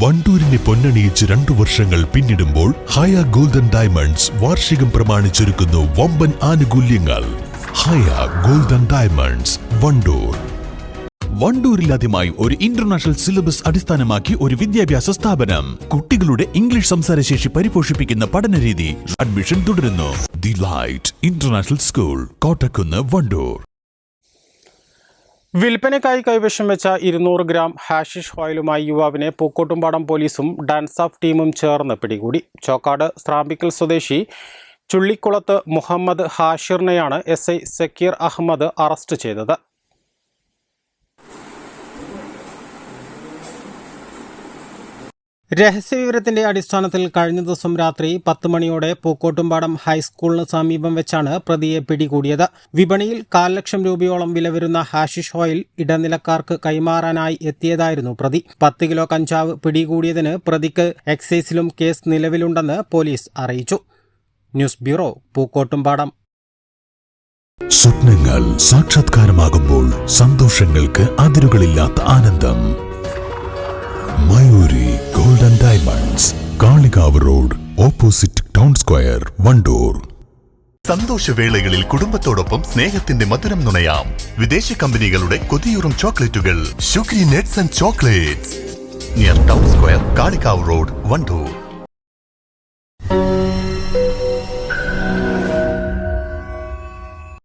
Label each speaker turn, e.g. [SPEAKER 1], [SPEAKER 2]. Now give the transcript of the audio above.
[SPEAKER 1] വണ്ടൂരിനെ പൊന്നണിയിച്ച് 2 വർഷങ്ങൾ പിന്നിടുമ്പോൾ ഹയ golden diamonds വാർഷികം പ്രമാണിച്ചൊരുക്കുന്നു വമ്പൻ ആനുകൂല്യങ്ങൾ. Haya golden diamonds, Wandoor. വണ്ടൂരിലാദ്യമായി ഒരു ഇന്റർനാഷണൽ സിലബസ് അടിസ്ഥാനമാക്കി ഒരു വിദ്യാഭ്യാസ സ്ഥാപനം. കുട്ടികളുടെ ഇംഗ്ലീഷ് സംസാരശേഷി പരിപോഷിപ്പിക്കുന്ന പഠനരീതി. അഡ്മിഷൻ തുടരുന്നു. The light international school, Kottakkunnu, Wandoor.
[SPEAKER 2] വിൽപ്പനയ്ക്കായി കൈവശം വെച്ച 200 ഗ്രാം ഹാഷിഷ് ഓയിലുമായി യുവാവിനെ പൂക്കോട്ടുംപാടം പോലീസും ഡാൻസ് ഓഫ് ടീമും ചേർന്ന് പിടികൂടി. ചോക്കാട് സ്രാമ്പിക്കൽ സ്വദേശി ചുള്ളിക്കുളത്ത് മുഹമ്മദ് ഹാഷിറിനെയാണ് SI സക്കീർ അഹമ്മദ് അറസ്റ്റ് ചെയ്തത്. രഹസ്യവിവരത്തിന്റെ അടിസ്ഥാനത്തിൽ കഴിഞ്ഞ ദിവസം രാത്രി 10 മണിയോടെ പൂക്കോട്ടുംപാടം ഹൈസ്കൂളിന് സമീപം വെച്ചാണ് പ്രതിയെ പിടികൂടിയത്. വിപണിയിൽ 1,00,000 ലക്ഷം രൂപയോളം വില വരുന്ന ഹാഷിഷ് ഓയിൽ ഇടനിലക്കാർക്ക് കൈമാറാനായി എത്തിയതായിരുന്നു പ്രതി. 10 കിലോ കഞ്ചാവ് പിടികൂടിയതിന് പ്രതിക്ക് എക്സൈസിലും കേസ് നിലവിലുണ്ടെന്ന് പോലീസ് അറിയിച്ചു. News bureau, Pookkottumpadam.
[SPEAKER 1] സ്വപ്നങ്ങൾ സാക്ഷാത്കാരമാകുമ്പോൾ സന്തോഷങ്ങൾക്ക് അതിരുകളില്ലാത്ത ആനന്ദം. Mayuri golden diamonds, Kalikavu road, opposite town square, Wandoor.
[SPEAKER 3] സന്തോഷവേളകളിൽ കുടുംബത്തോടൊപ്പം സ്നേഹത്തിന്റെ മധുരം നുണയാം. വിദേശ കമ്പനികളുടെ കൊതിയൂറും ചോക്ലേറ്റുകൾ. ഷുഗ്രി nuts and chocolates, near town square, Kalikavu road, Wandoor.